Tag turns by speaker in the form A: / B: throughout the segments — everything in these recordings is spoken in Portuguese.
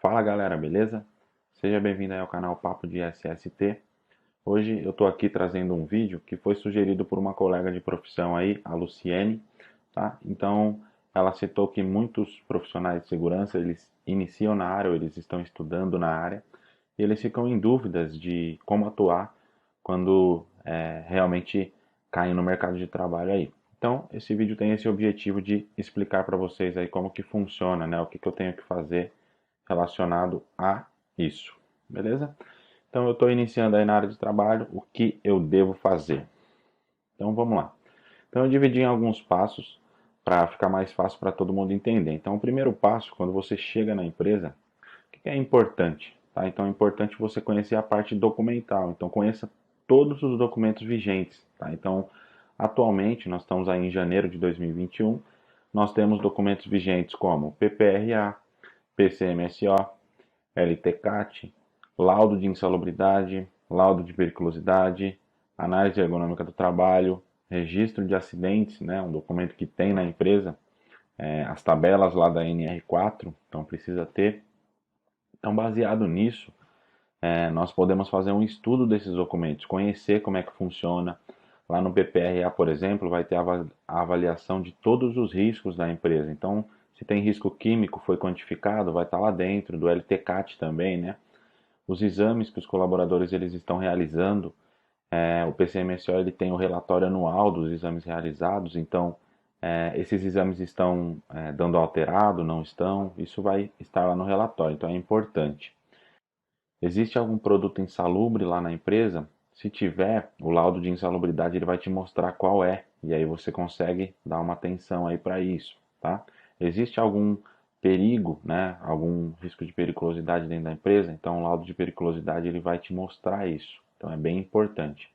A: Fala galera, beleza? Seja bem-vindo aí ao canal Papo de SST. Hoje eu estou aqui trazendo um vídeo que foi sugerido por uma colega de profissão aí, a Luciene, tá? Então ela citou que muitos profissionais de segurança, eles iniciam na área, ou eles estão estudando na área, e eles ficam em dúvidas de como atuar quando realmente caem no mercado de trabalho aí. Então, esse vídeo tem esse objetivo de explicar para vocês aí como que funciona, né? O que que eu tenho que fazer relacionado a isso, beleza? Então eu estou iniciando aí na área de trabalho, o que eu devo fazer? Então vamos lá. Então eu dividi em alguns passos para ficar mais fácil para todo mundo entender. Então o primeiro passo, quando você chega na empresa, o que é importante? Tá? Então é importante você conhecer a parte documental. Então conheça todos os documentos vigentes. Tá? Então atualmente nós estamos aí em janeiro de 2021, nós temos documentos vigentes como PPRA, PCMSO, LTCAT, laudo de insalubridade, laudo de periculosidade, análise ergonômica do trabalho, registro de acidentes, né, um documento que tem na empresa, as tabelas lá da NR4, então precisa ter. Então, baseado nisso, nós podemos fazer um estudo desses documentos, conhecer como é que funciona. Lá no PPRA, por exemplo, vai ter a avaliação de todos os riscos da empresa. Então, se tem risco químico, foi quantificado, vai estar lá dentro, do LTCAT também, né? Os exames que os colaboradores eles estão realizando, o PCMSO ele tem o relatório anual dos exames realizados, então esses exames estão dando alterado, não estão, isso vai estar lá no relatório, então é importante. Existe algum produto insalubre lá na empresa? Se tiver, o laudo de insalubridade ele vai te mostrar qual é, e aí você consegue dar uma atenção aí para isso, tá? Existe algum perigo, né, algum risco de periculosidade dentro da empresa? Então o laudo de periculosidade ele vai te mostrar isso. Então é bem importante.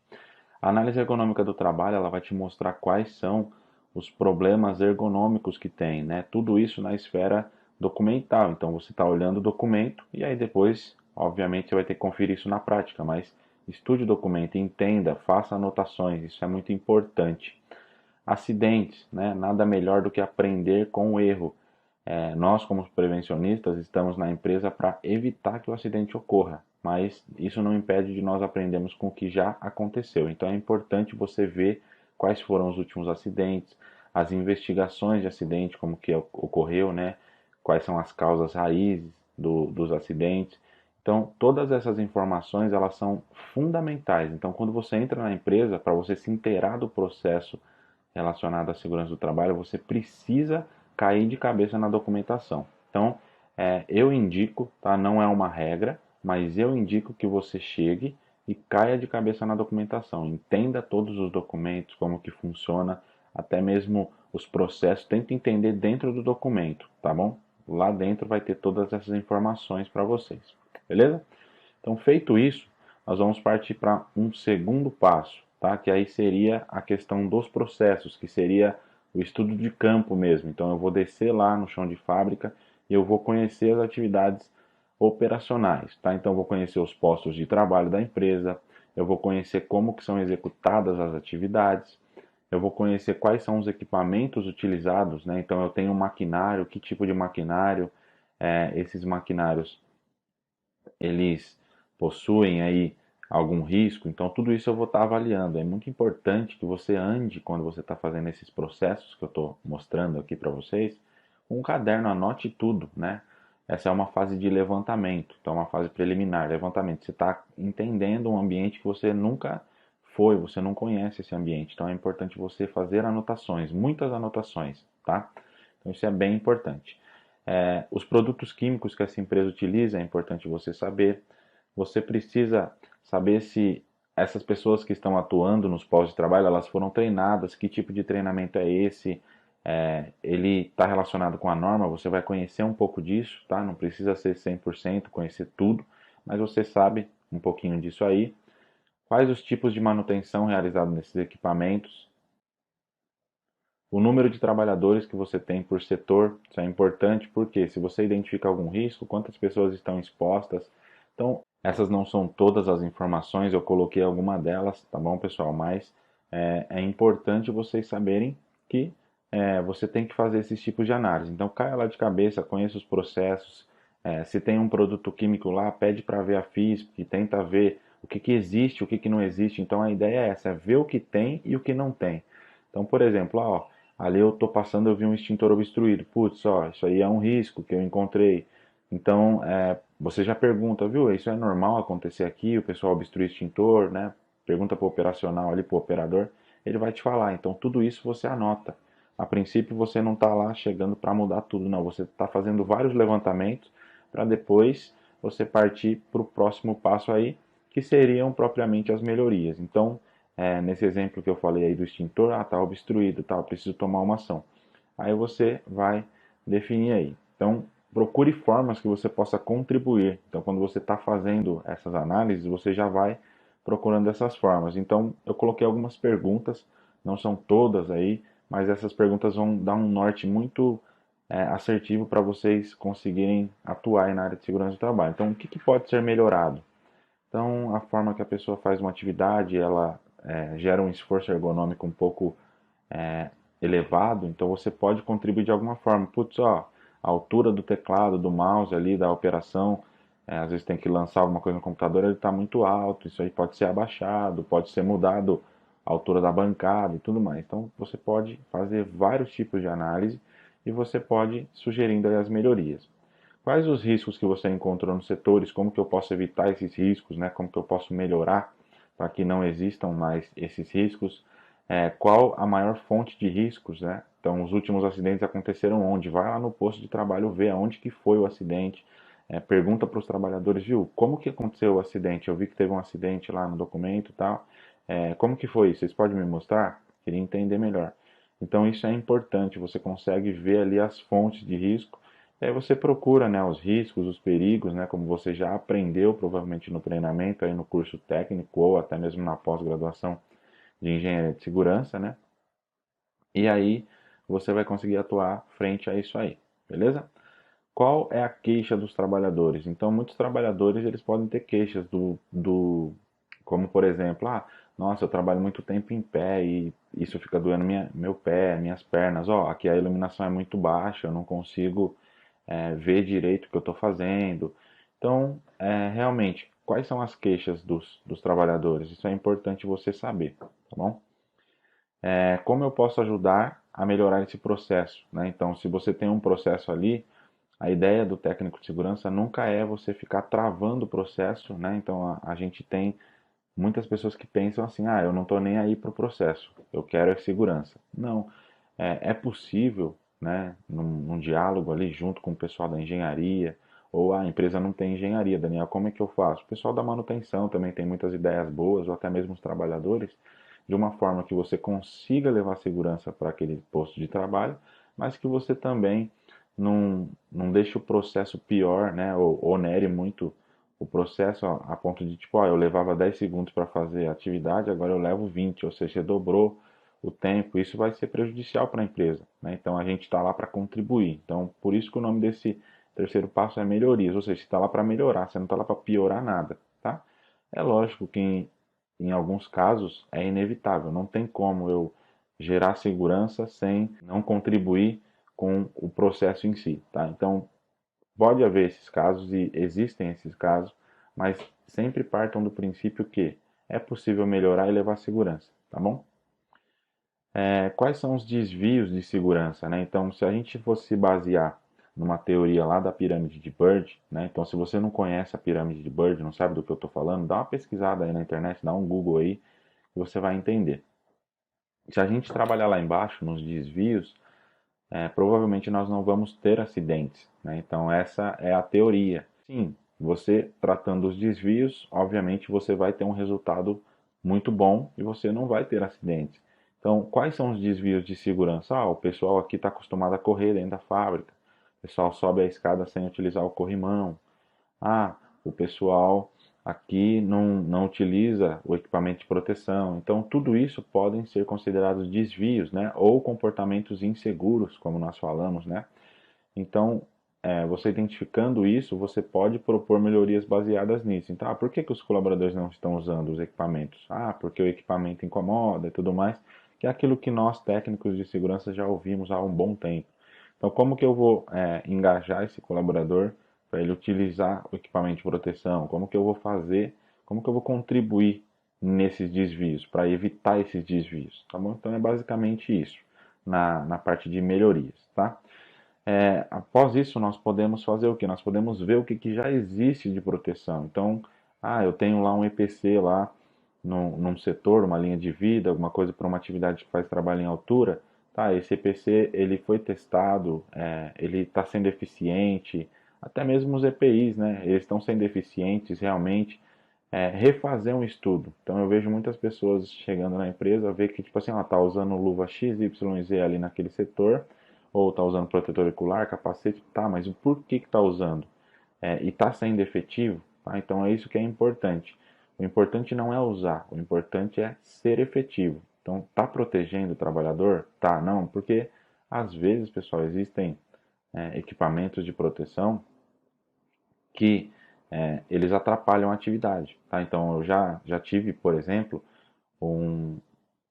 A: A análise ergonômica do trabalho, ela vai te mostrar quais são os problemas ergonômicos que tem, né? Tudo isso na esfera documental. Então você está olhando o documento e aí depois, obviamente, você vai ter que conferir isso na prática, mas estude o documento, entenda, faça anotações, isso é muito importante. Acidentes, né? Nada melhor do que aprender com o erro. Nós, como prevencionistas, estamos na empresa para evitar que o acidente ocorra, mas isso não impede de nós aprendermos com o que já aconteceu. Então é importante você ver quais foram os últimos acidentes, as investigações de acidente, como que ocorreu, né? Quais são as causas raízes dos acidentes. Então, todas essas informações, elas são fundamentais. Então, quando você entra na empresa, para você se inteirar do processo relacionado à segurança do trabalho, você precisa cair de cabeça na documentação. Então, eu indico, tá? Não é uma regra, mas eu indico que você chegue e caia de cabeça na documentação. Entenda todos os documentos, como que funciona, até mesmo os processos. Tente entender dentro do documento, tá bom? Lá dentro vai ter todas essas informações para vocês, beleza? Então, feito isso, nós vamos partir para um segundo passo, tá? Que aí seria a questão dos processos, que seria o estudo de campo mesmo. Então, eu vou descer lá no chão de fábrica e eu vou conhecer as atividades operacionais, tá? Então, eu vou conhecer os postos de trabalho da empresa, eu vou conhecer como que são executadas as atividades, eu vou conhecer quais são os equipamentos utilizados, né? Então, eu tenho um maquinário, que tipo de maquinário, esses maquinários eles possuem aí algum risco, então tudo isso eu vou estar avaliando. É muito importante que você ande quando você está fazendo esses processos que eu estou mostrando aqui para vocês, com um caderno, anote tudo, né? Essa é uma fase de levantamento, então é uma fase preliminar, levantamento. Você está entendendo um ambiente que você nunca foi, você não conhece esse ambiente, então é importante você fazer anotações, muitas anotações, tá? Então isso é bem importante. Os produtos químicos que essa empresa utiliza é importante você saber. Você precisa saber se essas pessoas que estão atuando nos postos de trabalho, elas foram treinadas, que tipo de treinamento é esse, ele está relacionado com a norma, você vai conhecer um pouco disso, tá? Não precisa ser 100%, conhecer tudo, mas você sabe um pouquinho disso aí. Quais os tipos de manutenção realizados nesses equipamentos, o número de trabalhadores que você tem por setor, isso é importante porque se você identifica algum risco, quantas pessoas estão expostas. Então, essas não são todas as informações, eu coloquei alguma delas, tá bom, pessoal? Mas é importante vocês saberem que você tem que fazer esses tipos de análise. Então, caia lá de cabeça, conheça os processos, Se tem um produto químico lá, pede para ver a FISP, tenta ver o que, que existe, o que, que não existe. Então a ideia é essa, é ver o que tem e o que não tem. Então, por exemplo, ó, ali eu estou passando, eu vi um extintor obstruído. Putz, ó, isso aí é um risco que eu encontrei. Então, você já pergunta, viu? Isso é normal acontecer aqui? O pessoal obstrui extintor, né? Pergunta para o operacional ali, para o operador, ele vai te falar. Então, tudo isso você anota. A princípio, você não está lá chegando para mudar tudo, não. Você está fazendo vários levantamentos para depois você partir para o próximo passo aí, que seriam propriamente as melhorias. Então, nesse exemplo que eu falei aí do extintor, está obstruído, tá, eu preciso tomar uma ação. Aí você vai definir aí. Então, procure formas que você possa contribuir. Então, quando você está fazendo essas análises, você já vai procurando essas formas. Então, eu coloquei algumas perguntas, não são todas aí, mas essas perguntas vão dar um norte muito assertivo para vocês conseguirem atuar na área de segurança do trabalho. Então, o que pode ser melhorado? Então, a forma que a pessoa faz uma atividade, ela gera um esforço ergonômico um pouco é, elevado, então você pode contribuir de alguma forma. Putz, ó, a altura do teclado, do mouse ali, da operação, às vezes tem que lançar alguma coisa no computador, ele está muito alto, isso aí pode ser abaixado, pode ser mudado a altura da bancada e tudo mais. Então você pode fazer vários tipos de análise e você pode ir sugerindo aí as melhorias. Quais os riscos que você encontrou nos setores? Como que eu posso evitar esses riscos, né? Como que eu posso melhorar para que não existam mais esses riscos? Qual a maior fonte de riscos, né? Então, os últimos acidentes aconteceram onde? Vai lá no posto de trabalho ver aonde que foi o acidente. Pergunta para os trabalhadores, viu? Como que aconteceu o acidente? Eu vi que teve um acidente lá no documento e tal. Como que foi? Vocês podem me mostrar? Queria entender melhor. Então, isso é importante. Você consegue ver ali as fontes de risco. E aí você procura, né, os riscos, os perigos, né, como você já aprendeu provavelmente no treinamento, aí no curso técnico ou até mesmo na pós-graduação de engenharia de segurança, né? E aí você vai conseguir atuar frente a isso aí, beleza? Qual é a queixa dos trabalhadores? Então, muitos trabalhadores eles podem ter queixas como por exemplo, nossa, eu trabalho muito tempo em pé e isso fica doendo meu pé, minhas pernas. Ó, aqui a iluminação é muito baixa, eu não consigo ver direito o que eu estou fazendo. Então, realmente, quais são as queixas dos trabalhadores? Isso é importante você saber, tá bom? Como eu posso ajudar a melhorar esse processo, né? Então, se você tem um processo ali, a ideia do técnico de segurança nunca é você ficar travando o processo, né? Então, a gente tem muitas pessoas que pensam assim, eu não estou nem aí para o processo, eu quero é segurança. Não, é possível, né, num diálogo ali junto com o pessoal da engenharia, ou a empresa não tem engenharia, Daniel, como é que eu faço? O pessoal da manutenção também tem muitas ideias boas, ou até mesmo os trabalhadores, de uma forma que você consiga levar segurança para aquele posto de trabalho, mas que você também não deixe o processo pior, né, ou onere muito o processo a ponto de, tipo, eu levava 10 segundos para fazer a atividade, agora eu levo 20, ou seja, você dobrou o tempo, isso vai ser prejudicial para a empresa, né? Então a gente está lá para contribuir. Então, por isso que o nome desse terceiro passo é melhorias, ou seja, você está lá para melhorar, você não está lá para piorar nada, tá? É lógico que em alguns casos é inevitável, não tem como eu gerar segurança sem não contribuir com o processo em si, tá? Então, pode haver esses casos e existem esses casos, mas sempre partam do princípio que é possível melhorar e levar segurança, tá bom? Quais são os desvios de segurança, né? Então, se a gente fosse se basear numa teoria lá da pirâmide de Bird, né? Então, se você não conhece a pirâmide de Bird, não sabe do que eu estou falando, dá uma pesquisada aí na internet, dá um Google aí, e você vai entender. Se a gente trabalhar lá embaixo, nos desvios, provavelmente nós não vamos ter acidentes, né? Então, essa é a teoria. Sim, você tratando os desvios, obviamente você vai ter um resultado muito bom e você não vai ter acidentes. Então, quais são os desvios de segurança? O pessoal aqui está acostumado a correr dentro da fábrica. O pessoal sobe a escada sem utilizar o corrimão. O pessoal aqui não utiliza o equipamento de proteção. Então, tudo isso podem ser considerados desvios, né? Ou comportamentos inseguros, como nós falamos, né? Então, você identificando isso, você pode propor melhorias baseadas nisso. Então, por que os colaboradores não estão usando os equipamentos? Porque o equipamento incomoda e tudo mais, que é aquilo que nós, técnicos de segurança, já ouvimos há um bom tempo. Então, como que eu vou engajar esse colaborador para ele utilizar o equipamento de proteção, como que eu vou fazer, como que eu vou contribuir nesses desvios, para evitar esses desvios, tá bom? Então é basicamente isso, na parte de melhorias, tá? Após isso, nós podemos fazer o que? Nós podemos ver o que já existe de proteção. Então, eu tenho lá um EPC lá num setor, uma linha de vida, alguma coisa para uma atividade que faz trabalho em altura. Tá, esse EPC ele foi testado, ele está sendo eficiente, até mesmo os EPIs, né? Eles estão sendo eficientes realmente. Refazer um estudo. Então eu vejo muitas pessoas chegando na empresa, ver que tipo assim, ela está usando luva X, Y, Z ali naquele setor, ou está usando protetor ocular, capacete, tá, mas o porquê que está usando? E está sendo efetivo? Tá? Então é isso que é importante. O importante não é usar, o importante é ser efetivo. Então, tá protegendo o trabalhador? Tá, não, porque às vezes, pessoal, existem equipamentos de proteção que eles atrapalham a atividade. Tá? Então, eu já tive, por exemplo,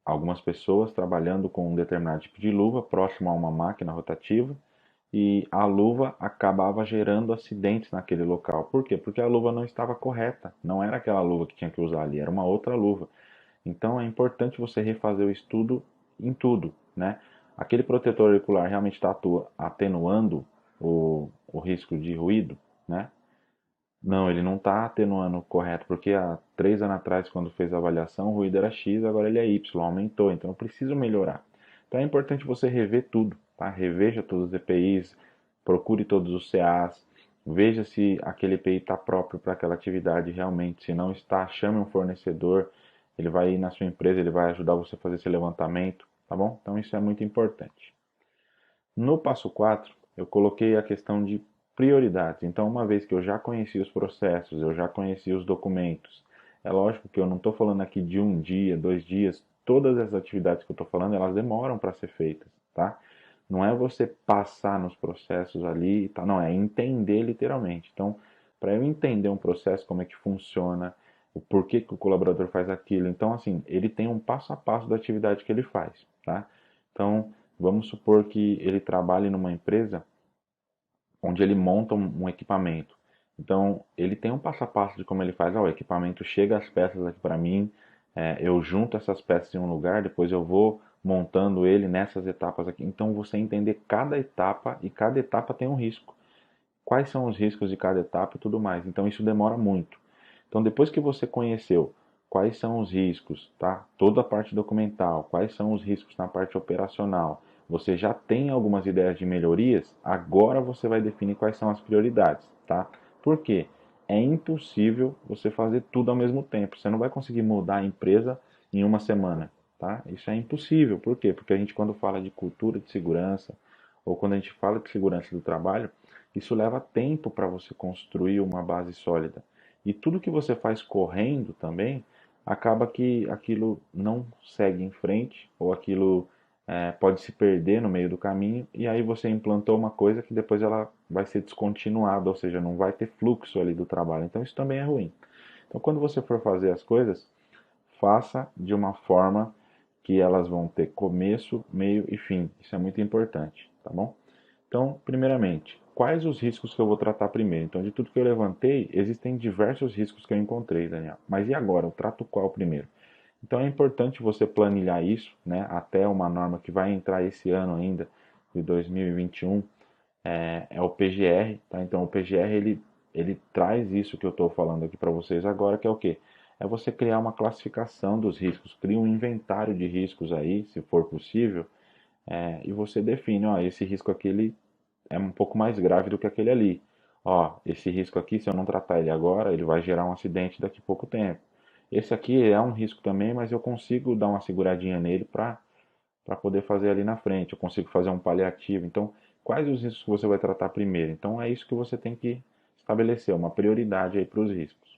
A: algumas pessoas trabalhando com um determinado tipo de luva próximo a uma máquina rotativa e a luva acabava gerando acidentes naquele local. Por quê? Porque a luva não estava correta, não era aquela luva que tinha que usar ali, era uma outra luva. Então é importante você refazer o estudo em tudo, né? Aquele protetor auricular realmente está atenuando o risco de ruído, né? Não, ele não está atenuando correto, porque há 3 anos atrás, quando fez a avaliação, o ruído era X, agora ele é Y, aumentou, então eu preciso melhorar. Então é importante você rever tudo, tá? Reveja todos os EPIs, procure todos os CAs, veja se aquele EPI está próprio para aquela atividade realmente. Se não está, chame um fornecedor, ele vai ir na sua empresa, ele vai ajudar você a fazer esse levantamento, tá bom? Então isso é muito importante. No passo 4, eu coloquei a questão de prioridades. Então, uma vez que eu já conheci os processos, eu já conheci os documentos, é lógico que eu não estou falando aqui de um dia, 2 dias, todas as atividades que eu estou falando, elas demoram para ser feitas, tá? Não é você passar nos processos ali, tá? Não, é entender literalmente. Então, para eu entender um processo, como é que funciona, o porquê que o colaborador faz aquilo. Então, assim, ele tem um passo a passo da atividade que ele faz, tá? Então, vamos supor que ele trabalhe numa empresa onde ele monta um equipamento. Então, ele tem um passo a passo de como ele faz. O equipamento chega as peças aqui para mim, eu junto essas peças em um lugar, depois eu vou montando ele nessas etapas aqui. Então, você entender cada etapa e cada etapa tem um risco. Quais são os riscos de cada etapa e tudo mais. Então, isso demora muito. Então, depois que você conheceu quais são os riscos, tá? Toda a parte documental, quais são os riscos na parte operacional, você já tem algumas ideias de melhorias, agora você vai definir quais são as prioridades, tá? Por quê? É impossível você fazer tudo ao mesmo tempo. Você não vai conseguir mudar a empresa em uma semana, tá? Isso é impossível. Por quê? Porque a gente, quando fala de cultura de segurança, ou quando a gente fala de segurança do trabalho, isso leva tempo para você construir uma base sólida. E tudo que você faz correndo também, acaba que aquilo não segue em frente, ou aquilo pode se perder no meio do caminho, e aí você implantou uma coisa que depois ela vai ser descontinuada, ou seja, não vai ter fluxo ali do trabalho. Então isso também é ruim. Então quando você for fazer as coisas, faça de uma forma que elas vão ter começo, meio e fim. Isso é muito importante, tá bom? Então, primeiramente, quais os riscos que eu vou tratar primeiro? Então, de tudo que eu levantei, existem diversos riscos que eu encontrei, Daniel. Mas e agora? Eu trato qual primeiro? Então, é importante você planilhar isso, né? Até uma norma que vai entrar esse ano ainda, de 2021, é o PGR, tá? Então, o PGR, ele traz isso que eu estou falando aqui para vocês agora, que é o quê? É você criar uma classificação dos riscos, cria um inventário de riscos aí, se for possível, e você define, ó, esse risco aqui ele é um pouco mais grave do que aquele ali. Ó, esse risco aqui, se eu não tratar ele agora, ele vai gerar um acidente daqui a pouco tempo. Esse aqui é um risco também, mas eu consigo dar uma seguradinha nele para poder fazer ali na frente. Eu consigo fazer um paliativo. Então, quais os riscos que você vai tratar primeiro? Então, é isso que você tem que estabelecer, uma prioridade aí para os riscos.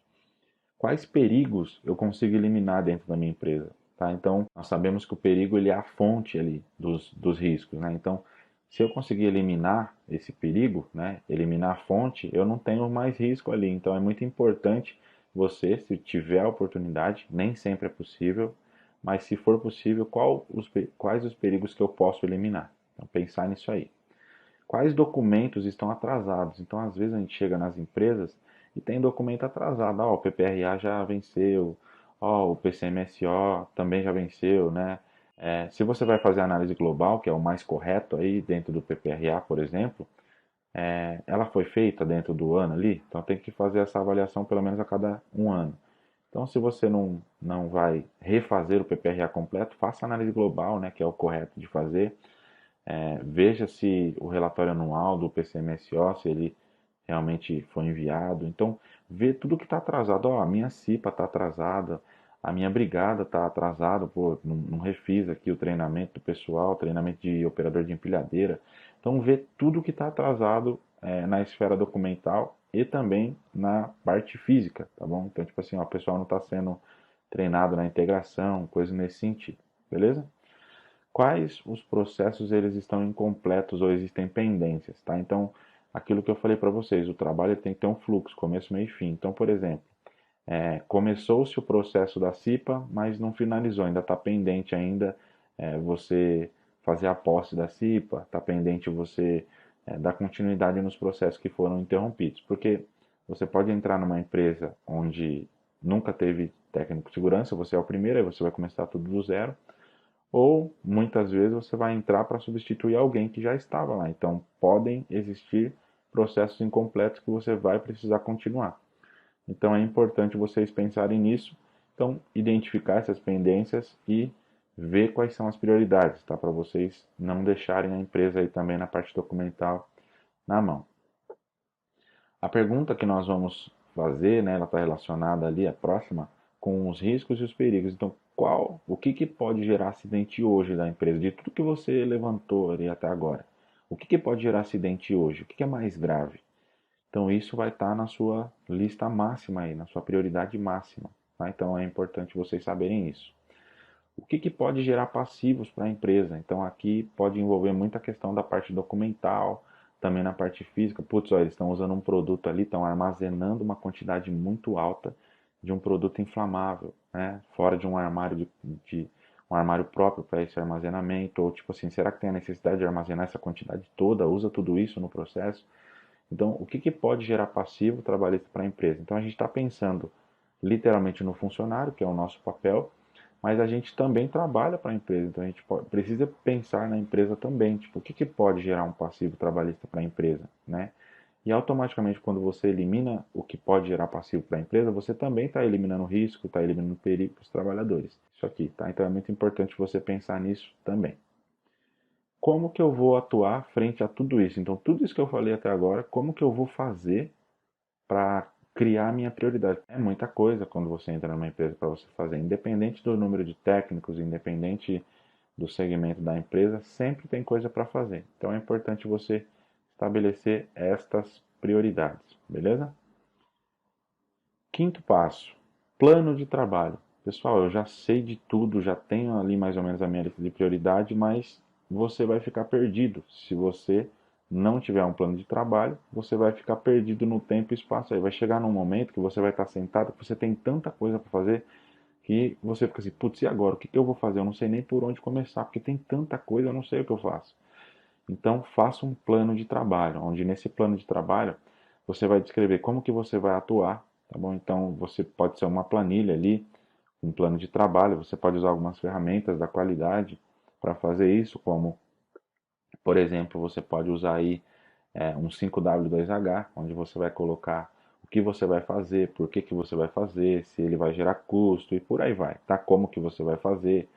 A: Quais perigos eu consigo eliminar dentro da minha empresa? Tá? Então, nós sabemos que o perigo ele é a fonte ali dos riscos. Né? Então, se eu conseguir eliminar esse perigo, né, eliminar a fonte, eu não tenho mais risco ali. Então, é muito importante você, se tiver a oportunidade, nem sempre é possível, mas se for possível, quais os perigos que eu posso eliminar? Então, pensar nisso aí. quais documentos estão atrasados. Então, às vezes a gente chega nas empresas e tem documento atrasado. Ó, o PPRA já venceu, ó, o PCMSO também já venceu, né? Se você vai fazer análise global, que é o mais correto aí dentro do PPRA, por exemplo, ela foi feita dentro do ano ali, então tem que fazer essa avaliação pelo menos a cada um ano. Então, se você não vai refazer o PPRA completo, faça a análise global, né, que é o correto de fazer. Veja se o relatório anual do PCMSO, se ele realmente foi enviado. Então, vê tudo que está atrasado. Ó, a minha CIPA está atrasada, a minha brigada está atrasada, pô, não refiz aqui o treinamento do pessoal, treinamento de operador de empilhadeira. Então, vê tudo que está atrasado na esfera documental e também na parte física, tá bom? Então, tipo assim, ó, o pessoal não está sendo treinado na integração, coisa nesse sentido, beleza? Quais os processos eles estão incompletos ou existem pendências, tá? Então, aquilo que eu falei para vocês, o trabalho tem que ter um fluxo, começo, meio e fim. Então, por exemplo, começou-se o processo da CIPA, mas não finalizou, ainda está pendente ainda você fazer a posse da CIPA, está pendente você dar continuidade nos processos que foram interrompidos, porque você pode entrar numa empresa onde nunca teve técnico de segurança, você é o primeiro, aí você vai começar tudo do zero, ou muitas vezes você vai entrar para substituir alguém que já estava lá. Então podem existir processos incompletos que você vai precisar continuar. Então é importante vocês pensarem nisso, então identificar essas pendências e ver quais são as prioridades, tá? Para vocês não deixarem a empresa aí também na parte documental na mão. A pergunta que nós vamos fazer, né, ela está relacionada ali, a próxima, com os riscos e os perigos. Então, o que pode gerar acidente hoje da empresa? De tudo que você levantou ali até agora, o que pode gerar acidente hoje? O que é mais grave? Então, isso vai estar na sua lista máxima aí, na sua prioridade máxima. Tá? Então, é importante vocês saberem isso. O que pode gerar passivos para a empresa? Então, aqui pode envolver muita questão da parte documental, também na parte física. Putz, ó, eles estão usando um produto ali, estão armazenando uma quantidade muito alta de um produto inflamável, né? Fora de um armário de um armário próprio para esse armazenamento, ou tipo assim, será que tem a necessidade de armazenar essa quantidade toda? Usa tudo isso no processo? Então, o que pode gerar passivo trabalhista para a empresa? Então, a gente está pensando literalmente no funcionário, que é o nosso papel, mas a gente também trabalha para a empresa, então a gente precisa pensar na empresa também, tipo, o que pode gerar um passivo trabalhista para a empresa, né? E automaticamente, quando você elimina o que pode gerar passivo para a empresa, você também está eliminando risco, está eliminando perigo para os trabalhadores. Isso aqui, tá? Então é muito importante você pensar nisso também. Como que eu vou atuar frente a tudo isso? Então, tudo isso que eu falei até agora, como que eu vou fazer para criar a minha prioridade? É muita coisa quando você entra numa empresa para você fazer. Independente do número de técnicos, independente do segmento da empresa, sempre tem coisa para fazer. Então é importante você estabelecer estas prioridades, beleza? Quinto passo, plano de trabalho. Pessoal, eu já sei de tudo, já tenho ali mais ou menos a minha lista de prioridade, mas você vai ficar perdido. Se você não tiver um plano de trabalho, você vai ficar perdido no tempo e espaço. Aí vai chegar num momento que você vai estar sentado, que você tem tanta coisa para fazer, que você fica assim, putz, e agora? O que eu vou fazer? Eu não sei nem por onde começar, porque tem tanta coisa, eu não sei o que eu faço. Então, faça um plano de trabalho, onde nesse plano de trabalho você vai descrever como que você vai atuar, tá bom? Então, você pode ser uma planilha ali, um plano de trabalho, você pode usar algumas ferramentas da qualidade para fazer isso, como, por exemplo, você pode usar aí um 5W2H, onde você vai colocar o que você vai fazer, por que você vai fazer, se ele vai gerar custo e por aí vai, tá? Como que você vai fazer.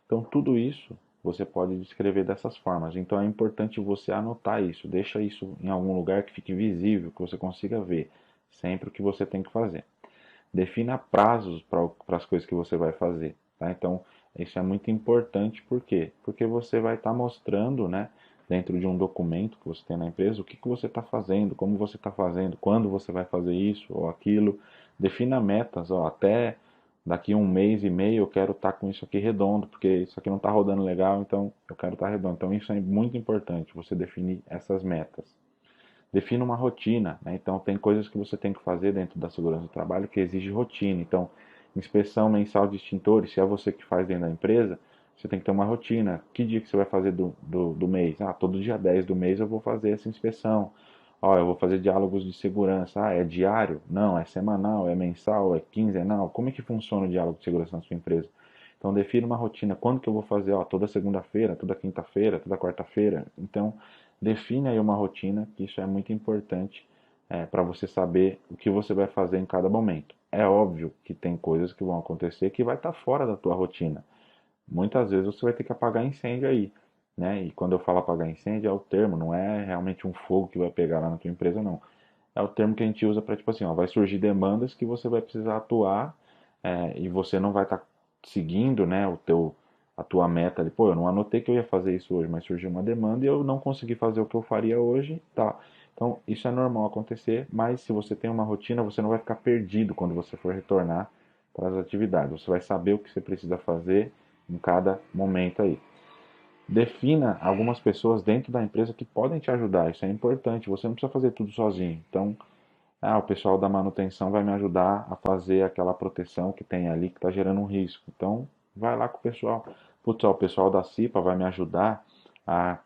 A: Então, tudo isso você pode descrever dessas formas. Então, é importante você anotar isso, deixa isso em algum lugar que fique visível, que você consiga ver sempre o que você tem que fazer. Defina prazos para as coisas que você vai fazer, tá? Então, isso é muito importante, por quê? Porque você vai estar mostrando, né, dentro de um documento que você tem na empresa, o que você está fazendo, como você está fazendo, quando você vai fazer isso ou aquilo. Defina metas, ó, até daqui um mês e meio eu quero estar com isso aqui redondo, porque isso aqui não está rodando legal, então eu quero estar redondo. Então isso é muito importante, você definir essas metas. Defina uma rotina, né? Então tem coisas que você tem que fazer dentro da segurança do trabalho que exige rotina. Então, inspeção mensal de extintores, se é você que faz dentro da empresa, Você tem que ter uma rotina. Que dia que você vai fazer do mês? Ah, todo dia 10 do mês eu vou fazer essa inspeção. Ó, eu vou fazer diálogos de segurança. Ah, é diário? Não, é semanal, é mensal, é quinzenal. Como é que funciona o diálogo de segurança na sua empresa? Então defina uma rotina. Quando que eu vou fazer? Ó, toda segunda-feira, toda quinta-feira, toda quarta-feira. Então define aí uma rotina, que isso é muito importante para você saber o que você vai fazer em cada momento. É óbvio que tem coisas que vão acontecer que vai estar fora da tua rotina. Muitas vezes você vai ter que apagar incêndio aí, né? E quando eu falo apagar incêndio é o termo, não é realmente um fogo que vai pegar lá na tua empresa, não. É o termo que a gente usa para tipo assim, ó, vai surgir demandas que você vai precisar atuar e você não vai estar seguindo, né, a tua meta ali. Pô, eu não anotei que eu ia fazer isso hoje, mas surgiu uma demanda e eu não consegui fazer o que eu faria hoje, tá? Então, isso é normal acontecer, mas se você tem uma rotina, você não vai ficar perdido quando você for retornar para as atividades. Você vai saber o que você precisa fazer em cada momento aí. Defina algumas pessoas dentro da empresa que podem te ajudar. Isso é importante. Você não precisa fazer tudo sozinho. Então, o pessoal da manutenção vai me ajudar a fazer aquela proteção que tem ali que está gerando um risco. Então, vai lá com o pessoal. Putz, ó, o pessoal da CIPA vai me ajudar a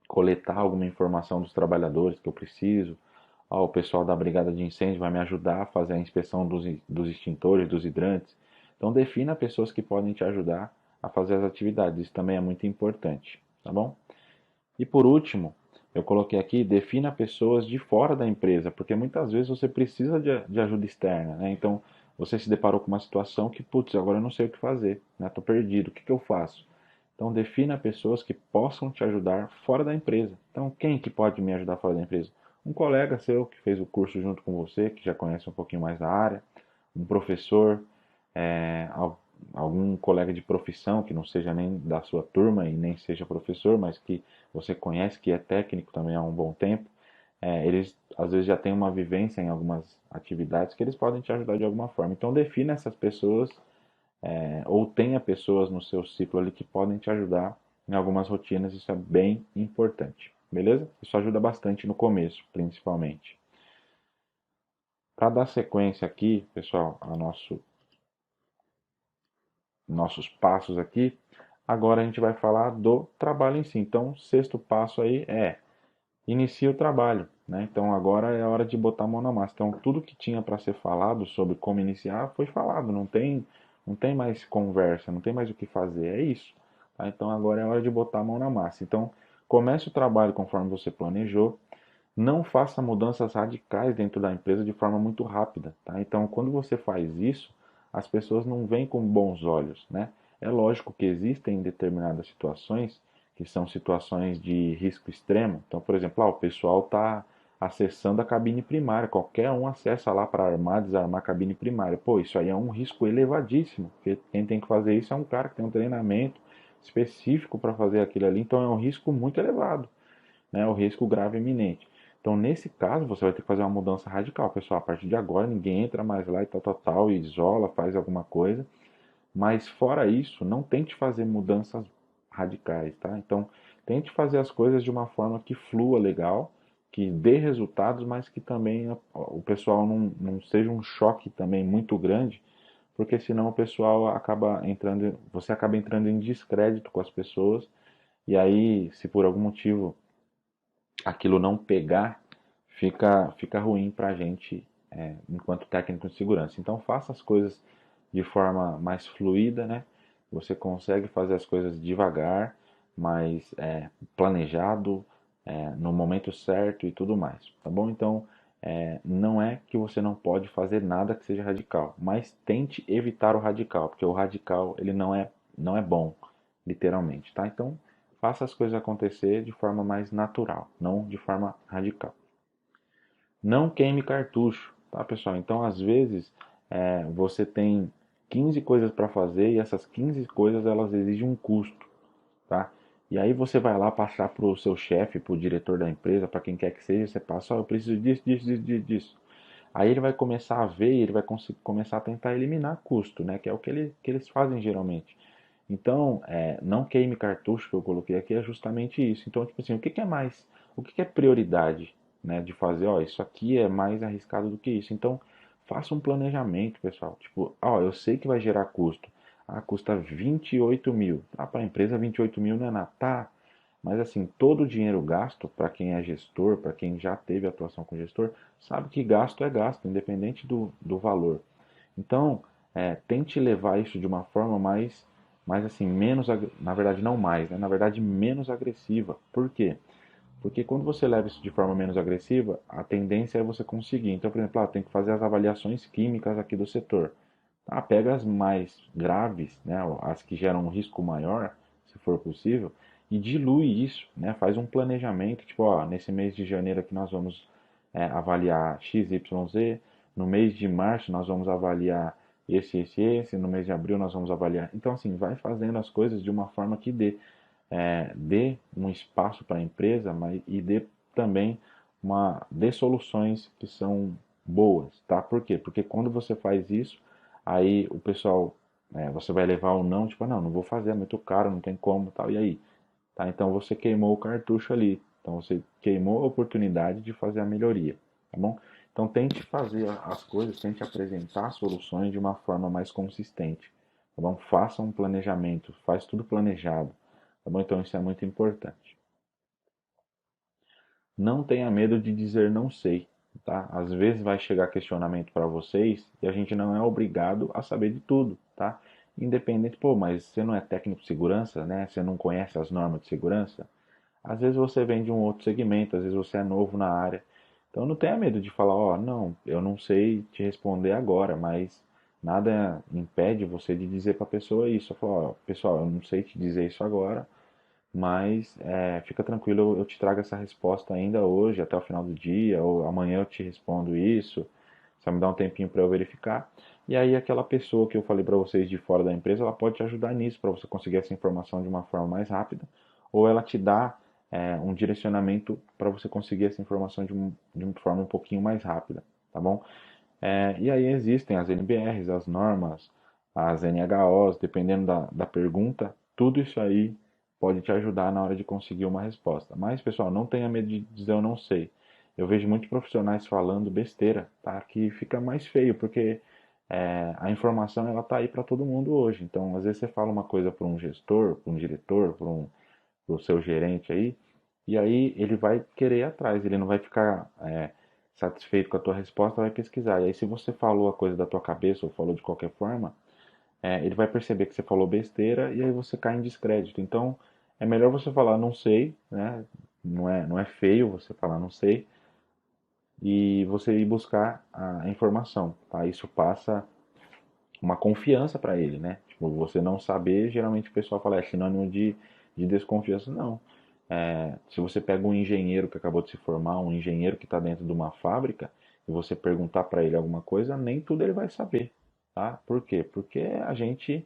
A: coletar alguma informação dos trabalhadores que eu preciso. Ó, o pessoal da brigada de incêndio vai me ajudar a fazer a inspeção dos extintores, dos hidrantes. Então, defina pessoas que podem te ajudar a fazer as atividades. Isso também é muito importante, tá bom? E por último, eu coloquei aqui, defina pessoas de fora da empresa, porque muitas vezes você precisa de ajuda externa, né? Então, você se deparou com uma situação que, putz, agora eu não sei o que fazer, né? Estou perdido, o que que eu faço? Então, defina pessoas que possam te ajudar fora da empresa. Então, quem que pode me ajudar fora da empresa? Um colega seu que fez o curso junto com você, que já conhece um pouquinho mais da área, um professor, é, algum colega de profissão que não seja nem da sua turma e nem seja professor, mas que você conhece, que é técnico também há um bom tempo, eles às vezes já têm uma vivência em algumas atividades que eles podem te ajudar de alguma forma. Então defina essas pessoas ou tenha pessoas no seu ciclo ali que podem te ajudar em algumas rotinas, isso é bem importante, beleza? Isso ajuda bastante no começo, principalmente. Para dar sequência aqui, pessoal, a nossos passos aqui, agora a gente vai falar do trabalho em si. Então, o sexto passo aí é inicia o trabalho, né? Então agora é a hora de botar a mão na massa. Então tudo que tinha para ser falado sobre como iniciar foi falado, não tem mais conversa, não tem mais o que fazer, é isso. Tá? Então agora é a hora de botar a mão na massa. Então comece o trabalho conforme você planejou. Não faça mudanças radicais dentro da empresa de forma muito rápida, tá? Então quando você faz isso, as pessoas não veem com bons olhos, né? É lógico que existem determinadas situações que são situações de risco extremo. Então, por exemplo, o pessoal está acessando a cabine primária. Qualquer um acessa lá para armar, desarmar a cabine primária. Pô, isso aí é um risco elevadíssimo. Porque quem tem que fazer isso é um cara que tem um treinamento específico para fazer aquilo ali. Então, é um risco muito elevado, né? O risco grave iminente. Então, nesse caso, você vai ter que fazer uma mudança radical. Pessoal, a partir de agora, ninguém entra mais lá e tal, e isola, faz alguma coisa. Mas fora isso, não tente fazer mudanças radicais, tá? Então, tente fazer as coisas de uma forma que flua legal, que dê resultados, mas que também o pessoal não seja um choque também muito grande, porque senão o pessoal acaba entrando, você acaba entrando em descrédito com as pessoas, e aí, se por algum motivo aquilo não pegar, fica ruim para a gente enquanto técnico de segurança. Então faça as coisas de forma mais fluida, né? Você consegue fazer as coisas devagar, mais planejado, no momento certo e tudo mais, tá bom? Então não é que você não pode fazer nada que seja radical, mas tente evitar o radical, porque o radical ele não é bom, literalmente, tá? Então faça as coisas acontecer de forma mais natural, não de forma radical. Não queime cartucho, tá, pessoal? Então, às vezes, você tem 15 coisas para fazer e essas 15 coisas elas exigem um custo, tá? E aí você vai lá passar para o seu chefe, para o diretor da empresa, para quem quer que seja, você passa, eu preciso disso, disso, disso, disso, disso. Aí ele vai começar a ver, ele vai começar a tentar eliminar custo, né? Que é o que eles fazem geralmente. Então, não queime cartucho que eu coloquei aqui é justamente isso. Então, tipo assim, o que é prioridade, né, de fazer? Ó, isso aqui é mais arriscado do que isso. Então, faça um planejamento, pessoal. Tipo, ó, eu sei que vai gerar custo. Ah, custa 28 mil. Ah, para a empresa 28 mil não é nada. Tá, mas assim, todo o dinheiro gasto, para quem é gestor, para quem já teve atuação com gestor, sabe que gasto é gasto, independente do valor. Então, tente levar isso de uma forma mais assim, na verdade não mais, né? Na verdade menos agressiva. Por quê? Porque quando você leva isso de forma menos agressiva, a tendência é você conseguir. Então, por exemplo, tem que fazer as avaliações químicas aqui do setor. Ah, pega as mais graves, né, as que geram um risco maior, se for possível, e dilui isso, né, faz um planejamento, tipo, ó, nesse mês de janeiro aqui nós vamos avaliar XYZ, no mês de março nós vamos avaliar esse, no mês de abril nós vamos avaliar. Então, assim, vai fazendo as coisas de uma forma que dê um espaço para a empresa, mas, e dê também dê soluções que são boas, tá? Por quê? Porque quando você faz isso, aí o pessoal, você vai levar ou não, tipo, não vou fazer, é muito caro, não tem como, tal, e aí? Tá? Então você queimou o cartucho ali, então você queimou a oportunidade de fazer a melhoria, tá bom? Então tente fazer as coisas, tente apresentar soluções de uma forma mais consistente, tá bom? Faça um planejamento, faz tudo planejado, tá bom? Então isso é muito importante. Não tenha medo de dizer não sei, tá? Às vezes vai chegar questionamento para vocês e a gente não é obrigado a saber de tudo, tá? Independente, pô, mas você não é técnico de segurança, né? Você não conhece as normas de segurança? Às vezes você vem de um outro segmento, às vezes você é novo na área. Então não tenha medo de falar, ó, não, eu não sei te responder agora, mas nada impede você de dizer para a pessoa isso. Falar, ó, pessoal, eu não sei te dizer isso agora, mas fica tranquilo, eu te trago essa resposta ainda hoje, até o final do dia, ou amanhã eu te respondo isso. Só me dá um tempinho para eu verificar. E aí aquela pessoa que eu falei para vocês de fora da empresa, ela pode te ajudar nisso, para você conseguir essa informação de uma forma mais rápida, ou ela te dá um direcionamento para você conseguir essa informação de uma forma um pouquinho mais rápida, tá bom? E aí existem as NBRs, as normas, as NHOs, dependendo da pergunta, tudo isso aí pode te ajudar na hora de conseguir uma resposta. Mas, pessoal, não tenha medo de dizer eu não sei. Eu vejo muitos profissionais falando besteira, tá? Que fica mais feio, porque a informação ela tá aí para todo mundo hoje. Então, às vezes você fala uma coisa para um gestor, para um diretor, para o seu gerente aí, e aí ele vai querer ir atrás, ele não vai ficar satisfeito com a tua resposta, vai pesquisar. E aí se você falou a coisa da tua cabeça ou falou de qualquer forma, ele vai perceber que você falou besteira e aí você cai em descrédito. Então é melhor você falar não sei, né? Não é feio você falar não sei e você ir buscar a informação, tá? Isso passa uma confiança para ele, né? Tipo, você não saber, geralmente o pessoal fala é sinônimo de desconfiança. Não. Se você pega um engenheiro que acabou de se formar, um engenheiro que está dentro de uma fábrica, e você perguntar para ele alguma coisa, nem tudo ele vai saber, tá? Por quê? Porque a gente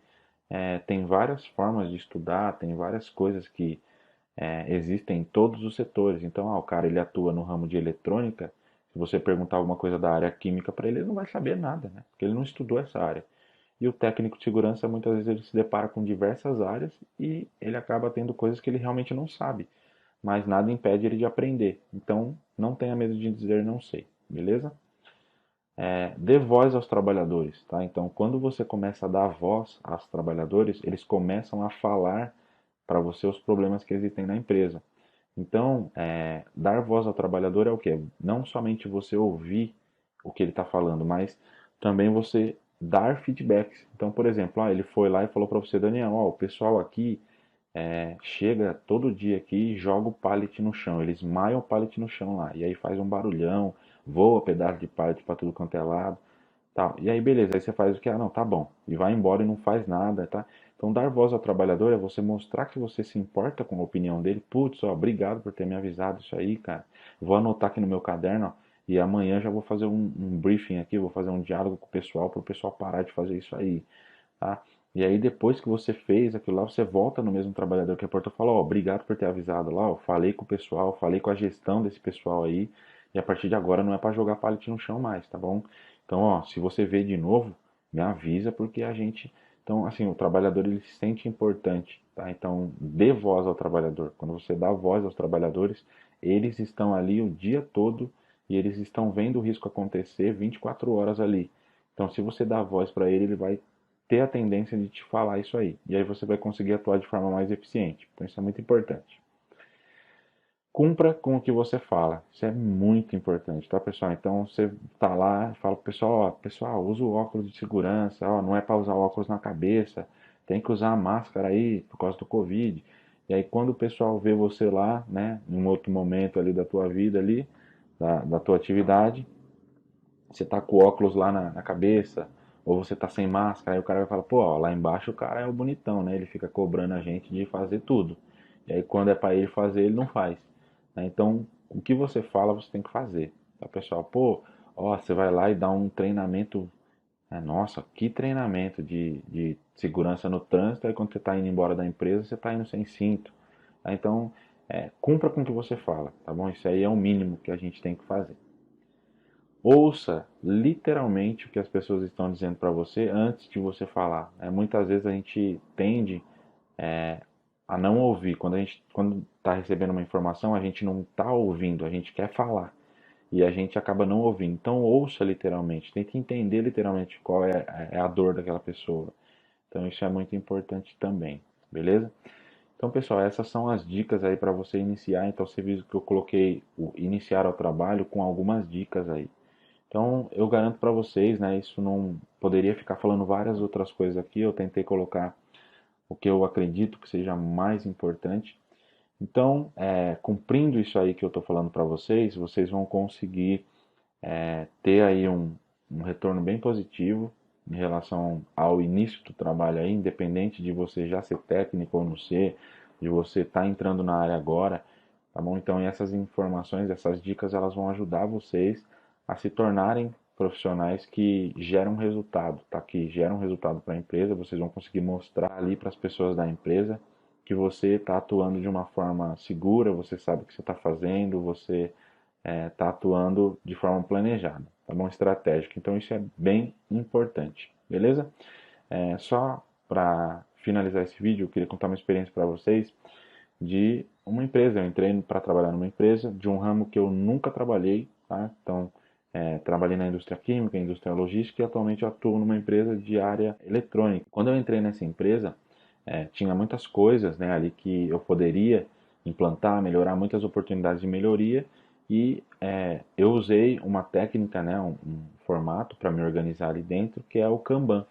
A: tem várias formas de estudar, tem várias coisas que existem em todos os setores. Então, o cara ele atua no ramo de eletrônica, se você perguntar alguma coisa da área química para ele, ele não vai saber nada, né? Porque ele não estudou essa área. E o técnico de segurança, muitas vezes, ele se depara com diversas áreas e ele acaba tendo coisas que ele realmente não sabe. Mas nada impede ele de aprender. Então, não tenha medo de dizer não sei, beleza? Dê voz aos trabalhadores, tá? Então, quando você começa a dar voz aos trabalhadores, eles começam a falar para você os problemas que existem na empresa. Então, dar voz ao trabalhador é o quê? Não somente você ouvir o que ele está falando, mas também você dar feedbacks. Então, por exemplo, ele foi lá e falou para você, Daniel, o pessoal aqui chega todo dia aqui e joga o pallet no chão. Eles maiam o pallet no chão lá. E aí faz um barulhão, voa pedaço de pallet para tudo quanto é lado. Tal. E aí, beleza, aí você faz o que? Não, tá bom. E vai embora e não faz nada, tá? Então, dar voz ao trabalhador é você mostrar que você se importa com a opinião dele. Putz, ó, obrigado por ter me avisado isso aí, cara. Vou anotar aqui no meu caderno, ó, e amanhã já vou fazer um briefing aqui, vou fazer um diálogo com o pessoal para o pessoal parar de fazer isso aí, tá? E aí, depois que você fez aquilo lá, você volta no mesmo trabalhador que reportou e fala, ó, obrigado por ter avisado lá, ó, falei com o pessoal, falei com a gestão desse pessoal aí, e a partir de agora não é para jogar pallet no chão mais, tá bom? Então, ó, se você vê de novo, me avisa porque a gente. Então, assim, o trabalhador ele se sente importante, tá? Então, dê voz ao trabalhador. Quando você dá voz aos trabalhadores, eles estão ali o dia todo e eles estão vendo o risco acontecer 24 horas ali. Então, se você dá voz para ele, ele vai ter a tendência de te falar isso aí. E aí você vai conseguir atuar de forma mais eficiente. Então isso é muito importante. Cumpra com o que você fala. Isso é muito importante, tá, pessoal? Então você tá lá e fala pro pessoal, ó, pessoal, usa o óculos de segurança, ó, não é para usar o óculos na cabeça, tem que usar a máscara aí por causa do Covid. E aí quando o pessoal vê você lá, né, em um outro momento ali da tua vida ali, da tua atividade, você tá com o óculos lá na cabeça, ou você tá sem máscara, aí o cara vai falar, pô, ó, lá embaixo o cara é o bonitão, né? Ele fica cobrando a gente de fazer tudo. E aí quando é para ele fazer, ele não faz. Né? Então, o que você fala, você tem que fazer. Tá, pessoal? Pô, ó, você vai lá e dá um treinamento. Nossa, que treinamento de segurança no trânsito. Aí quando você está indo embora da empresa, você está indo sem cinto. Tá? Então, cumpra com o que você fala, tá bom? Isso aí é o mínimo que a gente tem que fazer. Ouça literalmente o que as pessoas estão dizendo para você antes de você falar. Muitas vezes a gente tende a não ouvir. Quando está recebendo uma informação, a gente não está ouvindo, a gente quer falar. E a gente acaba não ouvindo. Então ouça literalmente, tente entender literalmente qual é a dor daquela pessoa. Então isso é muito importante também, beleza? Então pessoal, essas são as dicas aí para você iniciar. Então você viu que eu coloquei o iniciar ao trabalho com algumas dicas aí. Então eu garanto para vocês, né? Isso não poderia ficar falando várias outras coisas aqui. Eu tentei colocar o que eu acredito que seja mais importante. Então, cumprindo isso aí que eu estou falando para vocês, vocês vão conseguir ter aí um retorno bem positivo em relação ao início do trabalho aí, independente de você já ser técnico ou não ser, de você estar entrando na área agora, tá bom? Então essas informações, essas dicas, elas vão ajudar vocês a se tornarem profissionais que geram resultado, tá? Que geram resultado para a empresa, vocês vão conseguir mostrar ali para as pessoas da empresa que você está atuando de uma forma segura, você sabe o que você está fazendo, você está atuando de forma planejada, tá bom? Estratégica. Então isso é bem importante, beleza? Só para finalizar esse vídeo, eu queria contar uma experiência para vocês de uma empresa. Eu entrei para trabalhar numa empresa de um ramo que eu nunca trabalhei, tá? Então, trabalhei na indústria química, indústria logística e atualmente eu atuo numa empresa de área eletrônica. Quando eu entrei nessa empresa, tinha muitas coisas, né, ali que eu poderia implantar, melhorar, muitas oportunidades de melhoria e eu usei uma técnica, né, um formato para me organizar ali dentro, que é o Kanban.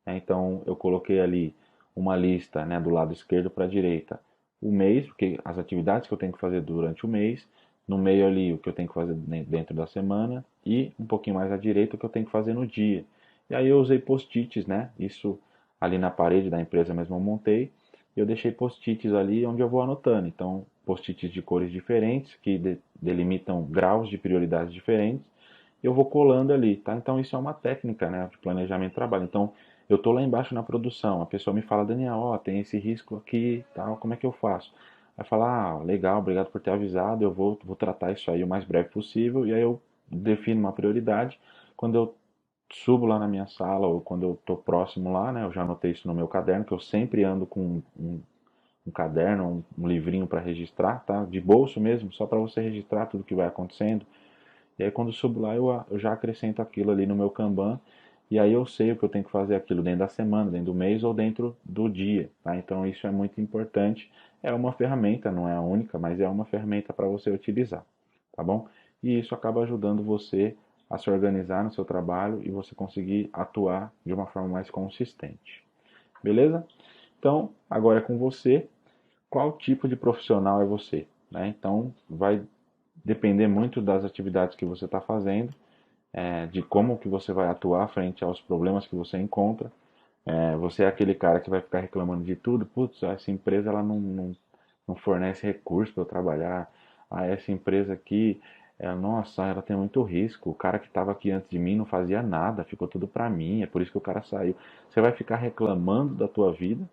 A: Então eu coloquei ali uma lista, né, do lado esquerdo para a direita, o mês, porque as atividades que eu tenho que fazer durante o mês, no meio ali o que eu tenho que fazer dentro da semana e um pouquinho mais à direita o que eu tenho que fazer no dia. E aí eu usei post-its, né? Isso ali na parede da empresa mesmo eu montei. E eu deixei post-its ali onde eu vou anotando. Então, post-its de cores diferentes, que delimitam graus de prioridades diferentes. Eu vou colando ali, tá? Então isso é uma técnica, né, de planejamento de trabalho. Então, eu tô lá embaixo na produção, a pessoa me fala, Daniel, ó, tem esse risco aqui, tal, como é que eu faço? Aí fala, ah, legal, obrigado por ter avisado, eu vou tratar isso aí o mais breve possível, e aí eu defino uma prioridade. Quando eu subo lá na minha sala, ou quando eu tô próximo lá, né, eu já anotei isso no meu caderno, que eu sempre ando com um caderno, um livrinho para registrar, tá? De bolso mesmo, só para você registrar tudo que vai acontecendo. E aí quando eu subo lá, eu já acrescento aquilo ali no meu Kanban. E aí eu sei o que eu tenho que fazer aquilo dentro da semana, dentro do mês ou dentro do dia. Tá? Então isso é muito importante. É uma ferramenta, não é a única, mas é uma ferramenta para você utilizar. Tá bom? E isso acaba ajudando você a se organizar no seu trabalho e você conseguir atuar de uma forma mais consistente. Beleza? Então, agora é com você. Qual tipo de profissional é você? Né? Então, vai depender muito das atividades que você está fazendo, de como que você vai atuar frente aos problemas que você encontra. Você é aquele cara que vai ficar reclamando de tudo, putz, essa empresa ela não fornece recursos para eu trabalhar, essa empresa aqui, nossa, ela tem muito risco, o cara que estava aqui antes de mim não fazia nada, ficou tudo para mim, é por isso que o cara saiu. Você vai ficar reclamando da tua vida,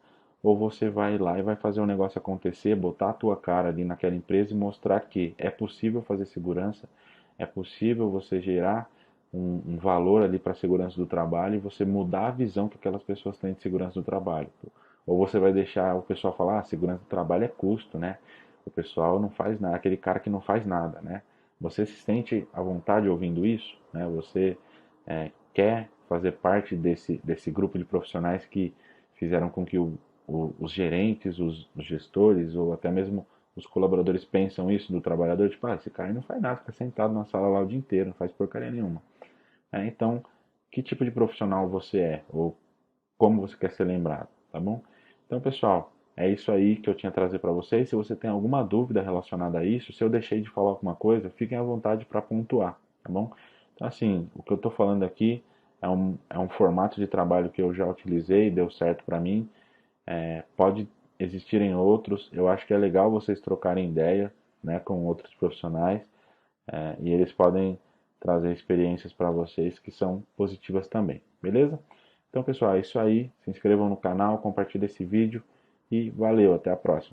A: ou você vai lá e vai fazer o negócio acontecer, botar a tua cara ali naquela empresa e mostrar que é possível fazer segurança, é possível você gerar um valor ali para a segurança do trabalho e você mudar a visão que aquelas pessoas têm de segurança do trabalho. Ou você vai deixar o pessoal falar, segurança do trabalho é custo, né? O pessoal não faz nada, aquele cara que não faz nada, né? Você se sente à vontade ouvindo isso, né? Você quer fazer parte desse grupo de profissionais que fizeram com que os gerentes, os gestores ou até mesmo os colaboradores pensam isso do trabalhador, tipo, esse cara não faz nada, fica sentado na sala lá o dia inteiro, não faz porcaria nenhuma. Então, que tipo de profissional você é? Ou como você quer ser lembrado, tá bom? Então, pessoal, é isso aí que eu tinha a trazer para vocês. Se você tem alguma dúvida relacionada a isso, se eu deixei de falar alguma coisa, fiquem à vontade para pontuar, tá bom? Então, assim, o que eu estou falando aqui é um formato de trabalho que eu já utilizei, deu certo para mim. Pode existirem outros. Eu acho que é legal vocês trocarem ideia, né, com outros profissionais, e eles podem trazer experiências para vocês que são positivas também, beleza? Então, pessoal, é isso aí. Se inscrevam no canal, compartilhem esse vídeo e valeu, até a próxima.